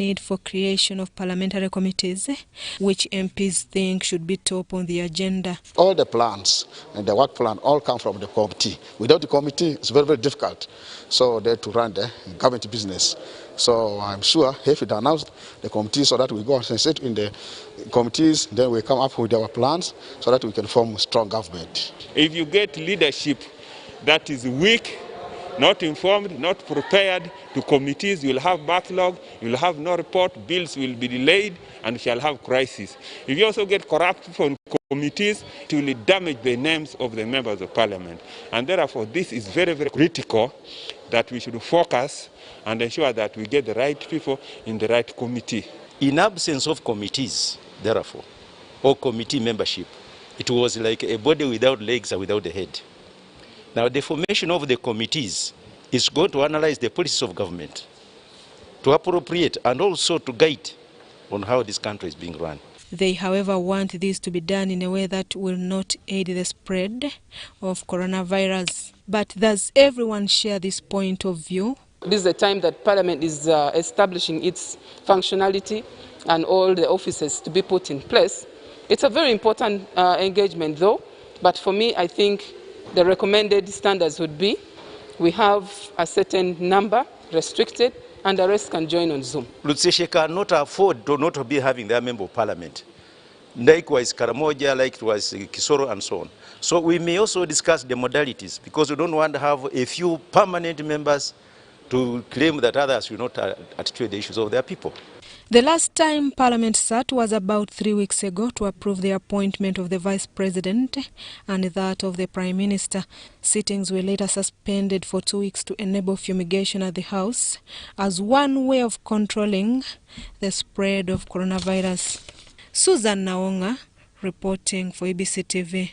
need for creation of parliamentary committees, which MPs think should be top on the agenda. All the plans and the work plan all come from the committee. Without the committee, it's very, very difficult. So they're to run the government business. So I'm sure if it announced the committee so that we go and sit in the committees, then we come up with our plans so that we can form a strong government. If you get leadership that is weak, not informed, not prepared to committees, you will have backlog, you will have no report, bills will be delayed, and shall have crisis. If you also get corrupt from committees, it will damage the names of the members of parliament. And therefore, this is very, very critical that we should focus and ensure that we get the right people in the right committee. In absence of committees, therefore, or committee membership, it was like a body without legs or without a head. Now, the formation of the committees is going to analyze the policies of government, to appropriate and also to guide on how this country is being run. They, however, want this to be done in a way that will not aid the spread of coronavirus. But does everyone share this point of view? This is the time that Parliament is establishing its functionality and all the offices to be put in place. It's a very important engagement, though, but for me, I think the recommended standards would be we have a certain number restricted and the rest can join on Zoom. Lutseshe cannot afford to not be having their member of parliament. Likewise, Karamoja, like it was Kisoro and so on. So we may also discuss the modalities because we don't want to have a few permanent members to claim that others will not attitude the issues of their people. The last time Parliament sat was about 3 weeks ago to approve the appointment of the Vice President and that of the Prime Minister. Sittings were later suspended for 2 weeks to enable fumigation at the House as one way of controlling the spread of coronavirus. Susan Naonga reporting for ABC TV.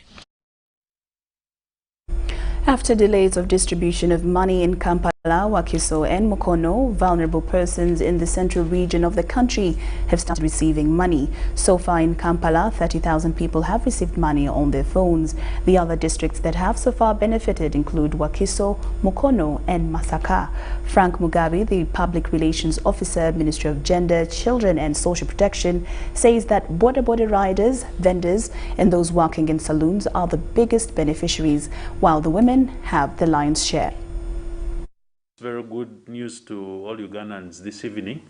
After delays of distribution of money in Kampala, Wakiso and Mukono, vulnerable persons in the central region of the country have started receiving money. So far in Kampala, 30,000 people have received money on their phones. The other districts that have so far benefited include Wakiso, Mukono and Masaka. Frank Mugabe, the Public Relations Officer, Ministry of Gender, Children and Social Protection, says that border riders, vendors and those working in saloons are the biggest beneficiaries, while the women have the lion's share. Very good news to all Ugandans this evening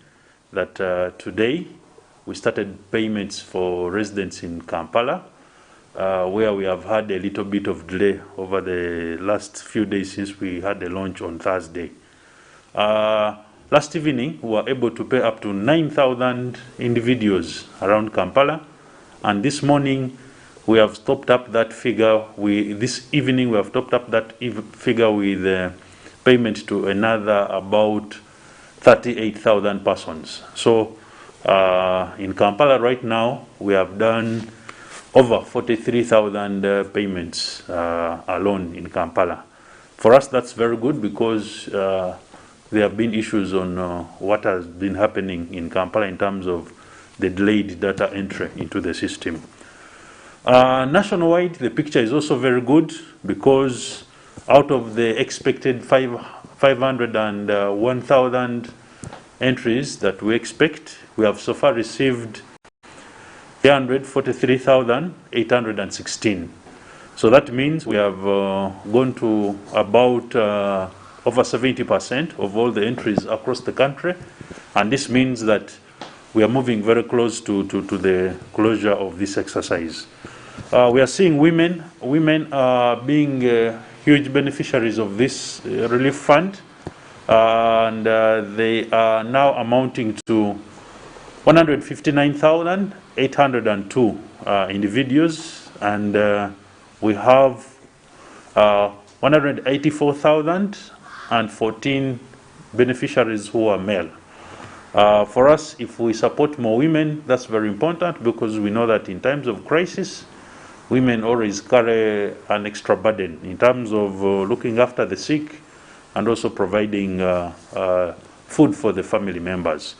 that today we started payments for residents in Kampala, where we have had a little bit of delay over the last few days since we had the launch on Thursday. Last evening we were able to pay up to 9,000 individuals around Kampala, and this morning we have topped up that figure. This evening we have topped up that figure with payment to another about 38,000 persons. So in Kampala right now we have done over 43,000 payments alone in Kampala. For us that's very good because there have been issues on what has been happening in Kampala in terms of the delayed data entry into the system. Nationwide, the picture is also very good because out of the expected 501,000 entries that we expect, we have so far received 343,816. So that means we have gone to about over 70% of all the entries across the country, and this means that we are moving very close to the closure of this exercise. We are seeing women being huge beneficiaries of this relief fund, and they are now amounting to 159,802 individuals, and we have 184,014 beneficiaries who are male. For us, if we support more women, that's very important because we know that in times of crisis, women always carry an extra burden in terms of looking after the sick and also providing food for the family members.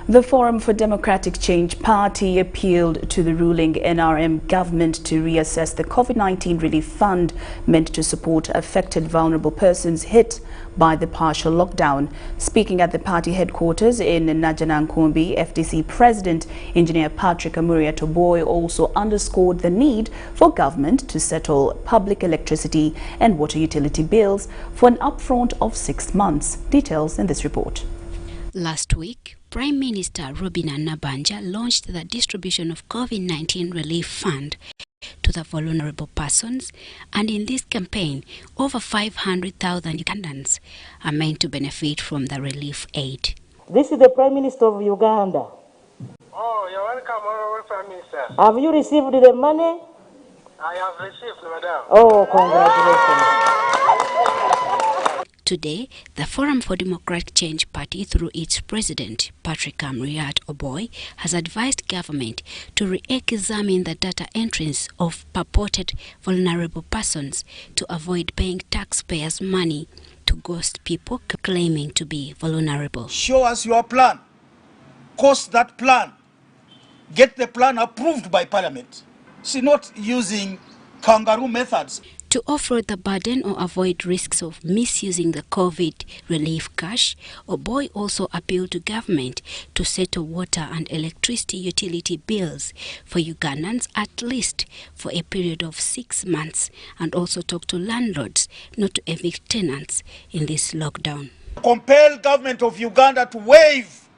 The Forum for Democratic Change Party appealed to the ruling NRM government to reassess the COVID-19 relief fund meant to support affected vulnerable persons hit by the partial lockdown. Speaking at the party headquarters in Najanankombi, FDC President Engineer Patrick Amuria Toboy also underscored the need for government to settle public electricity and water utility bills for an upfront of 6 months. Details in this report. Last week, Prime Minister Robina Nabanja launched the distribution of COVID-19 relief fund to the vulnerable persons, and in this campaign, over 500,000 Ugandans are meant to benefit from the relief aid. This is the Prime Minister of Uganda. Oh, you're welcome, Prime Minister. Have you received the money? I have received, madam. Oh, congratulations. Today, the Forum for Democratic Change Party, through its president, Patrick Amuria Toboy, has advised government to re-examine the data entries of purported vulnerable persons to avoid paying taxpayers' money to ghost people claiming to be vulnerable. Show us your plan, cost that plan, get the plan approved by Parliament. See, not using kangaroo methods. To offload the burden or avoid risks of misusing the COVID relief cash, Oboy also appealed to government to settle water and electricity utility bills for Ugandans at least for a period of 6 months, and also talk to landlords not to evict tenants in this lockdown. Compel government of Uganda to waive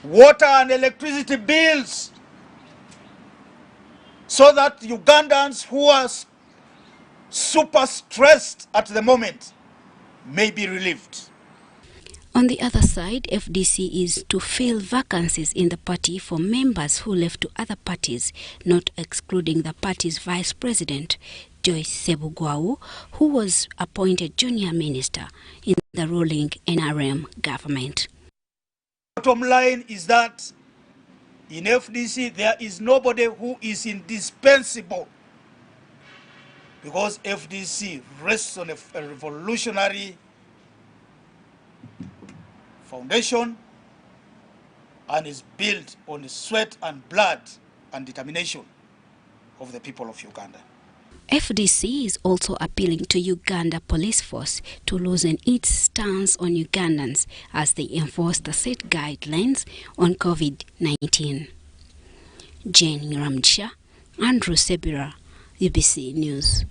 water and electricity bills so that Ugandans who are super stressed at the moment may be relieved. On the other side, FDC is to fill vacancies in the party for members who left to other parties, not excluding the party's vice president, Joyce Sebugwau, who was appointed junior minister in the ruling NRM government. Bottom line is that in FDC there is nobody who is indispensable, because FDC rests on a revolutionary foundation and is built on the sweat and blood and determination of the people of Uganda. FDC is also appealing to Uganda Police Force to loosen its stance on Ugandans as they enforce the set guidelines on COVID-19. Jane Ramsha, Andrew Sebira, UBC News.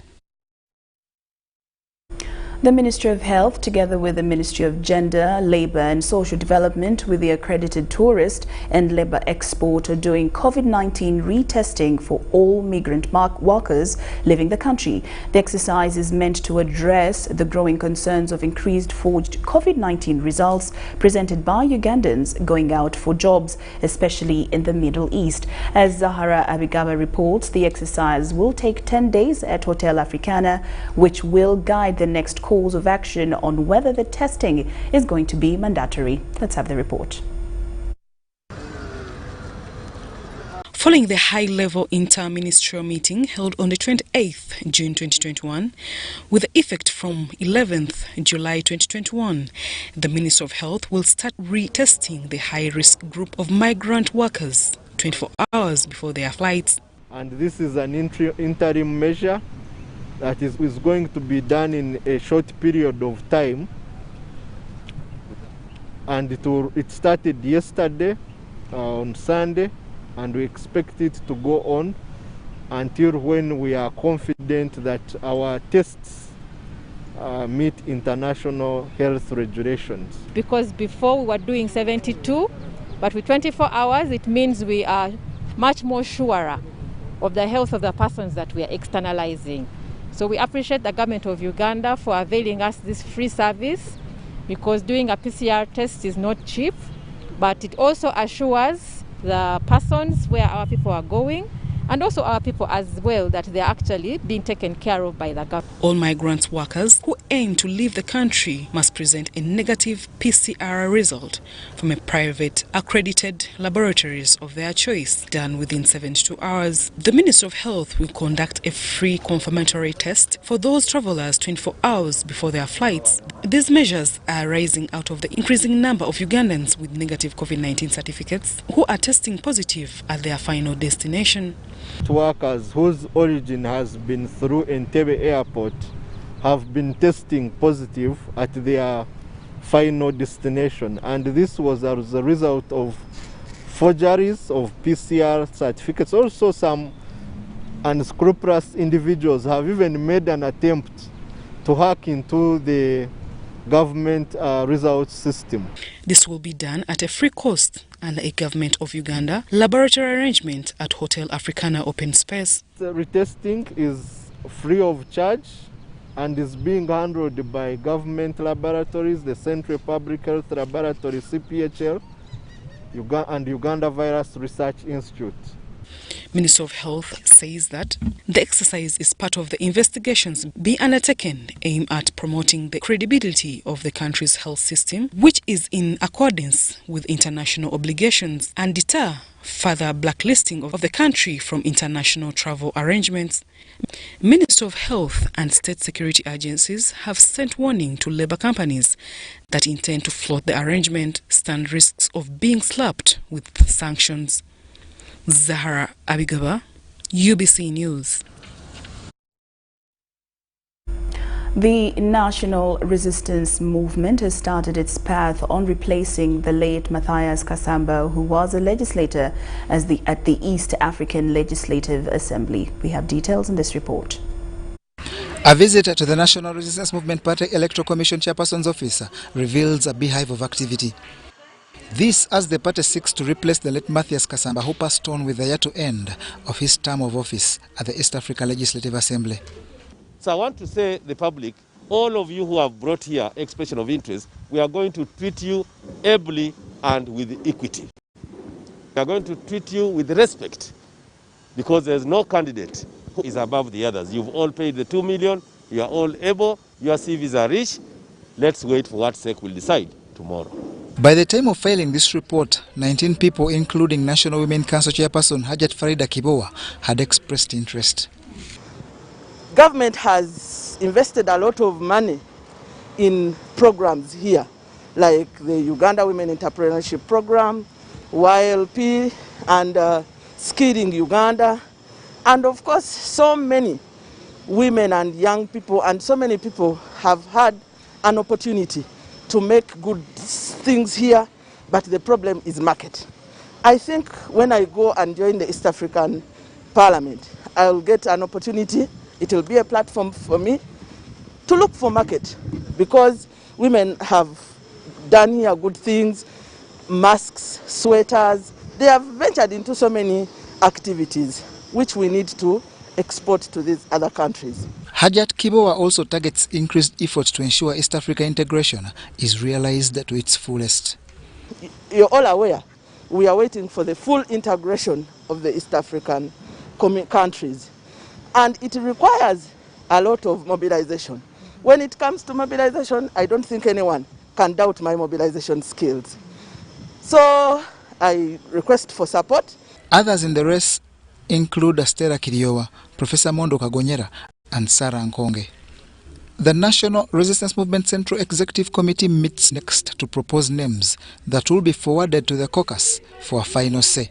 The Ministry of Health, together with the Ministry of Gender, Labour and Social Development, with the accredited tourist and labour export, are doing COVID-19 retesting for all migrant workers leaving the country. The exercise is meant to address the growing concerns of increased forged COVID-19 results presented by Ugandans going out for jobs, especially in the Middle East. As Zahara Abigaba reports, the exercise will take 10 days at Hotel Africana, which will guide the next course of action on whether the testing is going to be mandatory. Let's have the report. Following the high-level inter-ministerial meeting held on the 28th June 2021, with effect from 11th July 2021, the Minister of Health will start retesting the high-risk group of migrant workers 24 hours before their flights. And this is an interim measure that is going to be done in a short period of time, and it started yesterday on Sunday, and we expect it to go on until when we are confident that our tests meet international health regulations. Because before we were doing 72, but with 24 hours it means we are much more surer of the health of the persons that we are externalizing. So we appreciate the government of Uganda for availing us this free service, because doing a PCR test is not cheap, but it also assures the persons where our people are going, and also our people as well, that they are actually being taken care of by the government. All migrant workers who aim to leave the country must present a negative PCR result from a private accredited laboratories of their choice done within 72 hours. The Ministry of Health will conduct a free confirmatory test for those travelers 24 hours before their flights. These measures are rising out of the increasing number of Ugandans with negative COVID-19 certificates who are testing positive at their final destination. Workers whose origin has been through Entebbe Airport have been testing positive at their final destination, and this was as a result of forgeries of PCR certificates. Also, some unscrupulous individuals have even made an attempt to hack into the government results system. This will be done at a free cost under a Government of Uganda laboratory arrangement at Hotel Africana Open Space. The retesting is free of charge and is being handled by government laboratories, the Central Public Health Laboratory, CPHL, and Uganda Virus Research Institute. Minister of Health says that the exercise is part of the investigations being undertaken aimed at promoting the credibility of the country's health system, which is in accordance with international obligations, and deter further blacklisting of the country from international travel arrangements. Minister of Health and state security agencies have sent warning to labour companies that intend to float the arrangement stand risks of being slapped with sanctions. Zahara Abigaba, UBC News. The National Resistance Movement has started its path on replacing the late Matthias Kasamba, who was a legislator at the East African Legislative Assembly. We have details in this report. A visit to the National Resistance Movement Party Electoral Commission Chairperson's office reveals a beehive of activity. This as the party seeks to replace the late Matthias Kasamba, who passed on with the year to end of his term of office at the East Africa Legislative Assembly. So I want to say the public, all of you who have brought here expression of interest, we are going to treat you ably and with equity. We are going to treat you with respect because there is no candidate who is above the others. You've all paid the 2 million, you are all able, your CVs are rich. Let's wait for what SEC will decide tomorrow. By the time of filing this report, 19 people, including National Women Council Chairperson Hajat Farida Kibowa, had expressed interest. Government has invested a lot of money in programs here, like the Uganda Women Entrepreneurship Program, YLP, and Skilling Uganda, and of course so many women and young people and so many people have had an opportunity to make good things here, but the problem is market. I think when I go and join the East African Parliament, I'll get an opportunity. It will be a platform for me to look for market, because women have done here good things, masks, sweaters. They have ventured into so many activities which we need to export to these other countries. Hajat Kibowa also targets increased efforts to ensure East Africa integration is realized to its fullest. You're all aware, we are waiting for the full integration of the East African countries. And it requires a lot of mobilization. When it comes to mobilization, I don't think anyone can doubt my mobilization skills. So I request for support. Others in the race include Astera Kiriowa, Professor Mondo Kagonyera, and Sarah Nkonge. The National Resistance Movement Central Executive Committee meets next to propose names that will be forwarded to the caucus for a final say.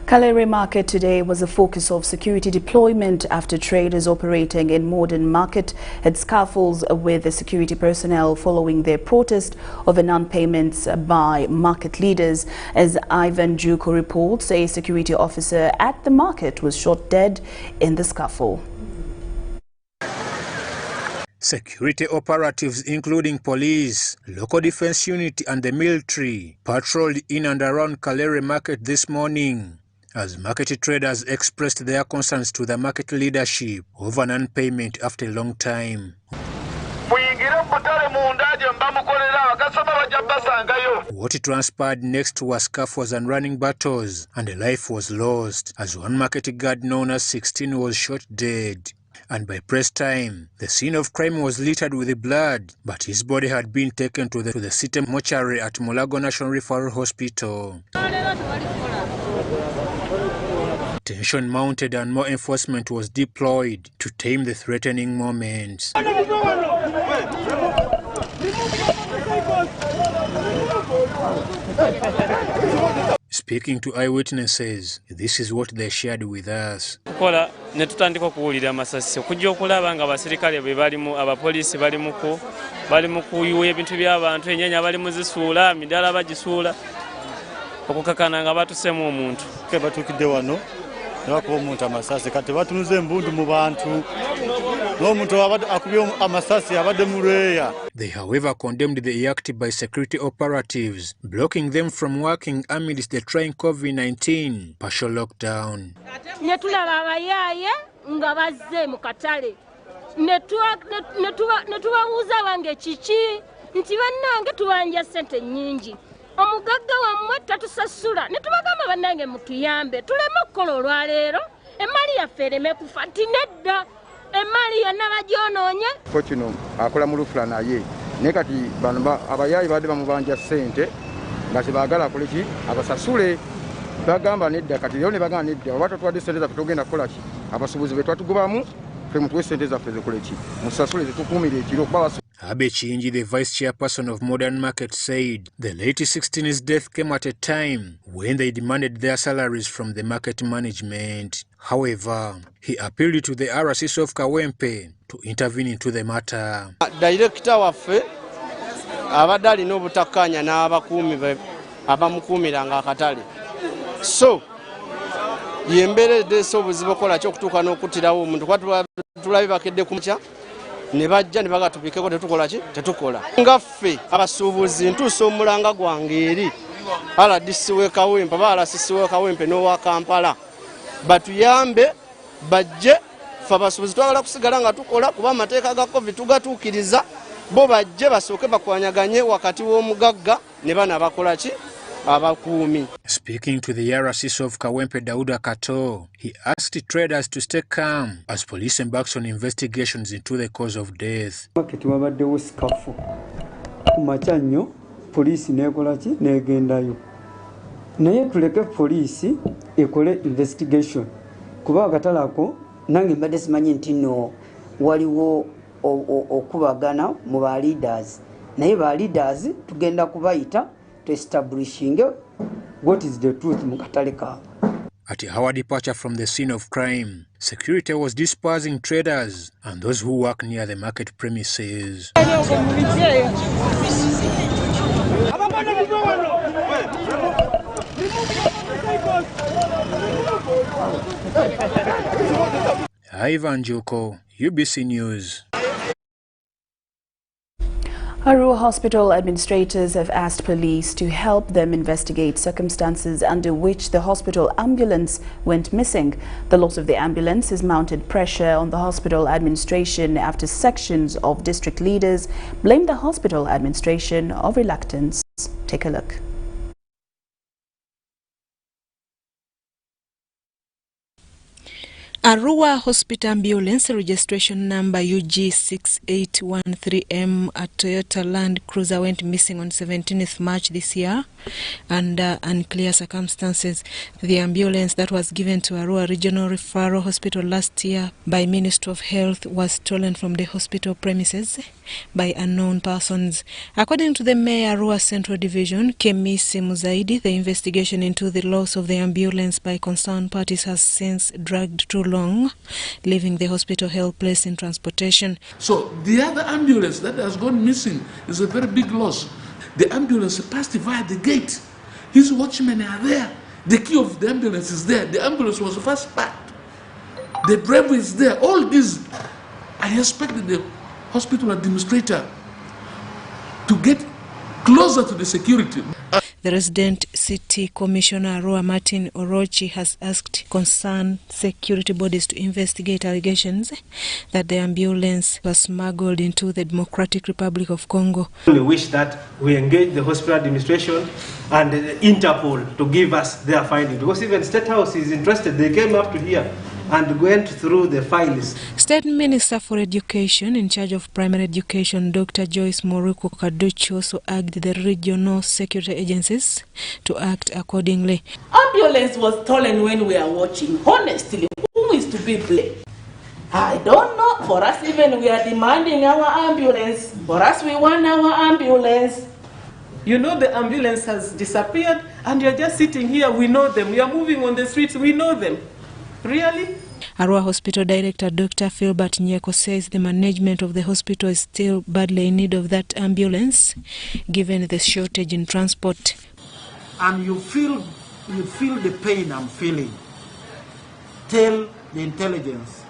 Kalerwe market today was a focus of security deployment after traders operating in modern market had scuffles with the security personnel following their protest over non-payments by market leaders. As Ivan Juko reports, a security officer at the market was shot dead in the scuffle. Security operatives including police, local defense unit and the military patrolled in and around Kalerwe market this morning as market traders expressed their concerns to the market leadership over non-payment after a long time. Muyingire What transpired next was scuffles and running battles, and a life was lost as one market guard known as 16 was shot dead. And by press time, the scene of crime was littered with blood, but his body had been taken to the city mortuary at Mulago National Referral Hospital. Tension mounted and more enforcement was deployed to tame the threatening moments. Speaking to eyewitnesses, this is what they shared with us. Netutandika kuwulira amasasi okujja okulaba nga abasirikale bwe balimu abapoliisi bali mu kuyuwa ebintu by'abantu ennyanya bali mu zisuula midala bagisuula okukakana nga batusemu omuntu batukidde wano ne bakuba omuntu amasasi kati batunuza embundu mu bantu n'omuntu akubye amasasi abadde mu lweya. They however condemned the act by security operatives, blocking them from working amidst the trying COVID-19 partial lockdown. Netulaba abayaaye nga bazze mu katale netubabuuza bange kiki nti bannange tubanja ssente nnyingi omugagga wammwe tatusasula netubagamba bannange mutuyambe tuleme okukola olwaleero emmali yaffe ereme kufa nti nedda emmali yonna bagyonoonye. Ko kino akola mu lufula naye naye kati bano abayaayi badde bamubanja ssente nga tebaagala akole ki abasasule bagamba nedda kati lero ne bagamba nedda oba totwadde ssente zaffe togenda kukola ki abasuubuzi be twatugobamu ffe mutuwe ssente zaffe zikole ki musasule zetukuumira ekiro kuba Abe Chinji, the vice chairperson of Modern Market, said the late 16's death came at a time when they demanded their salaries from the market management. However, he appealed to the RCC of Kawempe to intervene into the matter. Director waffe abadde alina obutakkaanya n'abakuumi abamukuumiranga akatale. So, yembeera edeese obuzibu okola ky'okutuuka n'okuttirawo omuntu kuba tulabe bakedde ku makya ne bajja ne bagatupikeko tetukola ki tetukola ngaffe abasuubuzi ntuusa omulanga gwange eri RDC w'e Kawempe RCC w'e Kawempe n'owa Kampala batuyambe bajje ffe abasuubuzi twagala kusigala nga tukola kuba amateeka ga COVID tugatuukiriza bo bajje basooke bakwanyaganye wakati w'omugagga ne bana bakola ki abakuumi. Speaking to the RCC of Kawempe Dauda Kato, he asked traders to stay calm as police embarks on investigations into the cause of death. Market wabaddewo sikafu ku makya nnyo poliisi n'ekola ki n'egendayo naye tuleke poliisi ekole investigation kuba akatale ako nange mbadde simanyi nti nno waliwo okubagana mu ba leaders naye ba leaders tugenda kubayita to establishing what is the truth mu katale kaabwe. At our departure from the scene of crime, security was dispersing traders and those who work near the market premises. Ivan Joko, UBC News. Arua hospital administrators have asked police to help them investigate circumstances under which the hospital ambulance went missing. The loss of the ambulance has mounted pressure on the hospital administration after sections of district leaders blame the hospital administration of reluctance. Take a look. Arua Hospital Ambulance registration number UG6813M, a Toyota Land Cruiser, went missing on 17th March this year under unclear circumstances. The ambulance that was given to Arua Regional Referral Hospital last year by Ministry of Health was stolen from the hospital premises by unknown persons. According to the Mayor, Arua Central Division, Kemisi Muzaidi, the investigation into the loss of the ambulance by concerned parties has since dragged too long, leaving the hospital helpless in transportation. So the other ambulance that has gone missing is a very big loss. The ambulance passed via the gate. His watchmen are there. The key of the ambulance is there. The ambulance was first packed. The driver is there. All these, I expected the hospital administrator to get closer to the security. The resident city commissioner Arua Martin Orochi has asked concerned security bodies to investigate allegations that the ambulance was smuggled into the Democratic Republic of Congo. We wish that we engage the hospital administration and Interpol to give us their findings, because even State House is interested. They came up to here and went through the files. State Minister for Education in charge of primary education, Dr. Joyce Moruko Kaduchi, also urged the regional security agencies to act accordingly. Ambulance was stolen when we are watching. Honestly, who is to be blamed? I don't know. For us, even we are demanding our ambulance. For us, we want our ambulance. You know the ambulance has disappeared and you're just sitting here. We know them. We are moving on the streets. We know them. Really? Arua Hospital Director Dr. Philbert Nyeko says the management of the hospital is still badly in need of that ambulance, given the shortage in transport. And you feel the pain I'm feeling. Tell the intelligence,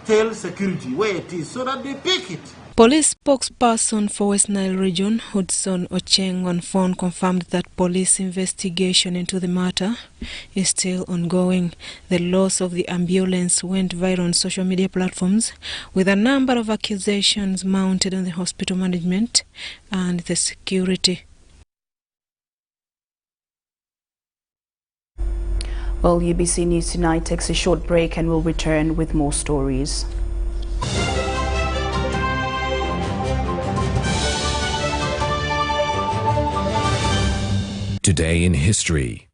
tell security where it is so that they pick it. Police spokesperson for West Nile Region, Hudson Ocheng, on phone confirmed that police investigation into the matter is still ongoing. The loss of the ambulance went viral on social media platforms, with a number of accusations mounted on the hospital management and the security. Well, UBC News Tonight takes a short break and will return with more stories. Today in history.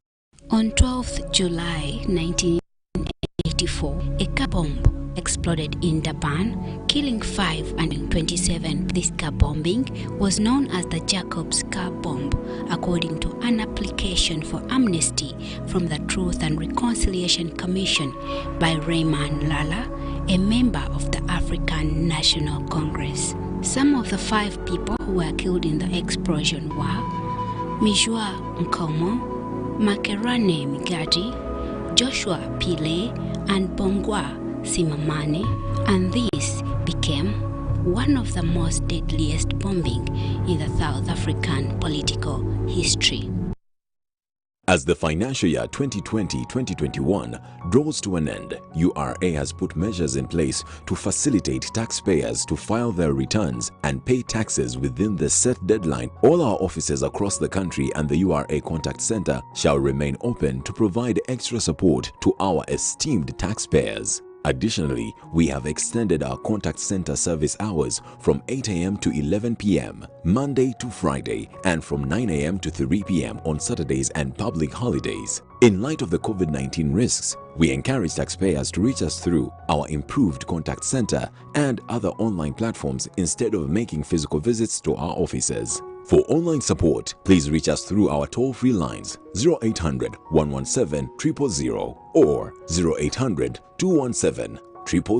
On 12th July 1984, a car bomb exploded in Durban, killing 5 and 27. This car bombing was known as the Jacob's car bomb, according to an application for amnesty from the Truth and Reconciliation Commission by Raymond Lala, a member of the African National Congress. Some of the 5 people who were killed in the explosion were Mijua Nkomo, Makerane Migati, Joshua Pile, and Bongwa Simamane, and this became one of the most deadliest bombing in the South African political history. As the financial year 2020-2021 draws to an end, URA has put measures in place to facilitate taxpayers to file their returns and pay taxes within the set deadline. All our offices across the country and the URA Contact Center shall remain open to provide extra support to our esteemed taxpayers. Additionally, we have extended our contact center service hours from 8 a.m. to 11 p.m. Monday to Friday, and from 9 a.m. to 3 p.m. on Saturdays and public holidays. In light of the COVID-19 risks, we encourage taxpayers to reach us through our improved contact center and other online platforms instead of making physical visits to our offices. For online support, please reach us through our toll-free lines 0800 117 000 or 0800 217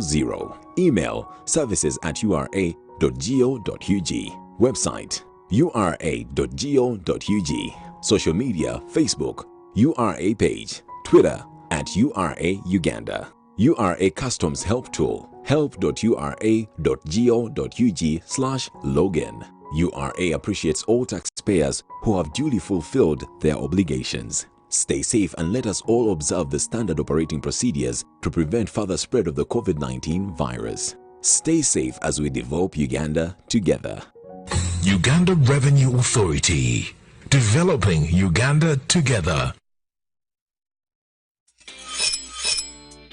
000. Email services@ura.go.ug. Website ura.go.ug. Social media: Facebook, URA page, Twitter @URA Uganda. URA Customs Help Tool, help.ura.go.ug/login. URA appreciates all taxpayers who have duly fulfilled their obligations. Stay safe and let us all observe the standard operating procedures to prevent further spread of the COVID-19 virus. Stay safe as we develop Uganda together. Uganda Revenue Authority, developing Uganda together.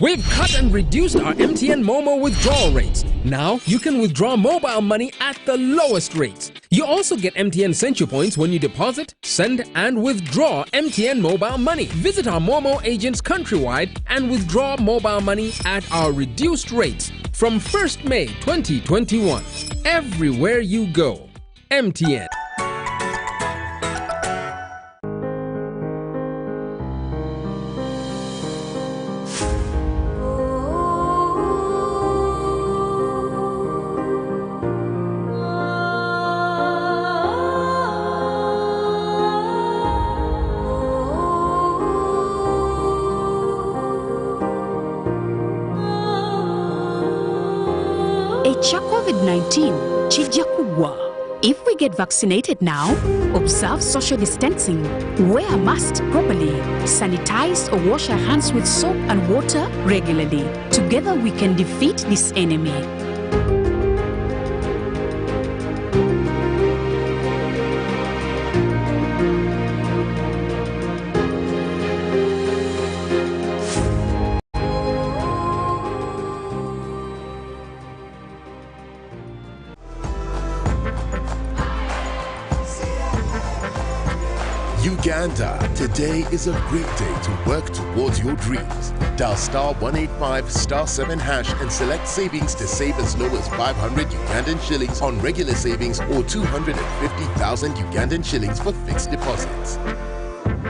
We've cut and reduced our MTN Momo withdrawal rates. Now you can withdraw mobile money at the lowest rates. You also get MTN Central Points when you deposit, send, and withdraw MTN mobile money. Visit our Momo agents countrywide and withdraw mobile money at our reduced rates from 1st May 2021. Everywhere you go, MTN. Ekya COVID-19 kijja kugwa. If we get vaccinated now, observe social distancing, wear a mask properly, sanitize or wash our hands with soap and water regularly. Together we can defeat this enemy. Uganda, today is a great day to work towards your dreams. Dial *185 *7# and select savings to save as low as 500 Ugandan shillings on regular savings or 250,000 Ugandan shillings for fixed deposits.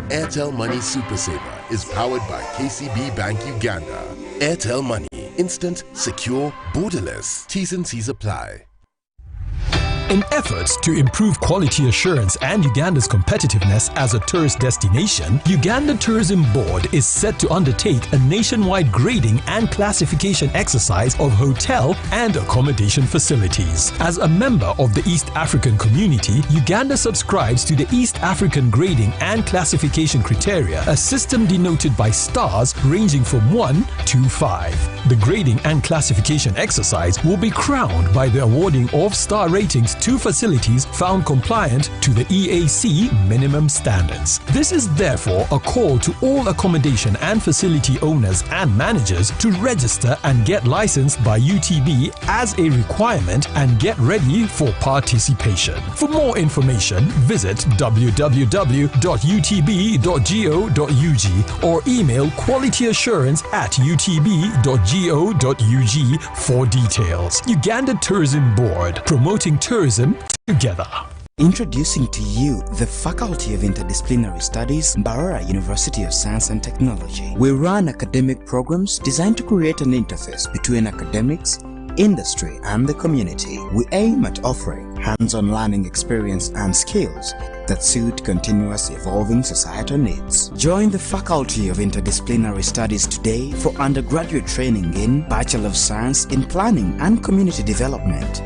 Airtel Money Super Saver is powered by KCB Bank Uganda. Airtel Money, instant, secure, borderless. T's and C's apply. In efforts to improve quality assurance and Uganda's competitiveness as a tourist destination, Uganda Tourism Board is set to undertake a nationwide grading and classification exercise of hotel and accommodation facilities. As a member of the East African community, Uganda subscribes to the East African Grading and Classification Criteria, a system denoted by stars ranging from 1 to 5. The grading and classification exercise will be crowned by the awarding of star ratings to facilities found compliant to the EAC minimum standards. This is therefore a call to all accommodation and facility owners and managers to register and get licensed by UTB as a requirement and get ready for participation. For more information, visit www.utb.go.ug or email qualityassurance@utb.go.ug for details. Uganda Tourism Board, promoting tourism together. Introducing to you the Faculty of Interdisciplinary Studies, Mbarara University of Science and Technology. We run academic programs designed to create an interface between academics, industry, and the community. We aim at offering hands-on learning experience and skills that suit continuous evolving societal needs. Join the Faculty of Interdisciplinary Studies today for undergraduate training in Bachelor of Science in Planning and Community Development,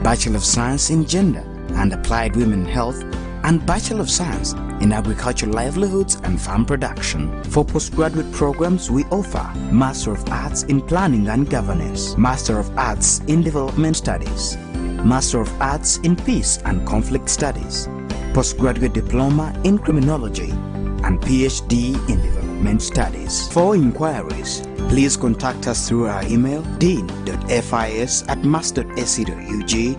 Bachelor of Science in Gender and Applied Women Health, and Bachelor of Science in Agricultural Livelihoods and Farm Production. For postgraduate programs, we offer Master of Arts in Planning and Governance, Master of Arts in Development Studies, Master of Arts in Peace and Conflict Studies, Postgraduate Diploma in Criminology, and PhD in Development Studies. For inquiries, please contact us through our email dean.fis@mass.ac.ug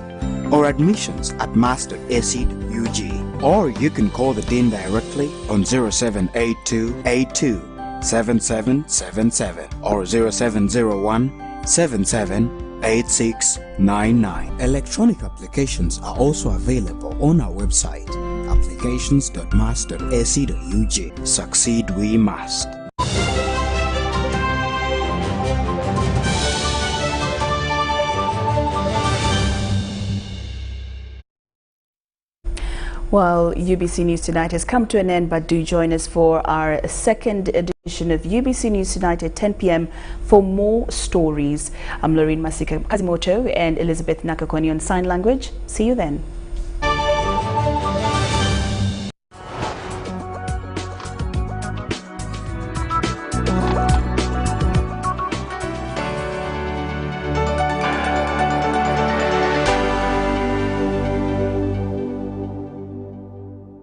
or admissions@mass.ac.ug, or you can call the Dean directly on 0782 82 7777 or 0701 77 8699. Electronic applications are also available on our website, applications.mass.ac.ug. Succeed we must. Well, UBC News Tonight has come to an end, but do join us for our second edition of UBC News Tonight at 10 p.m. for more stories. I'm Lorraine Masika Kazimoto and Elizabeth Nakakoni on Sign Language. See you then.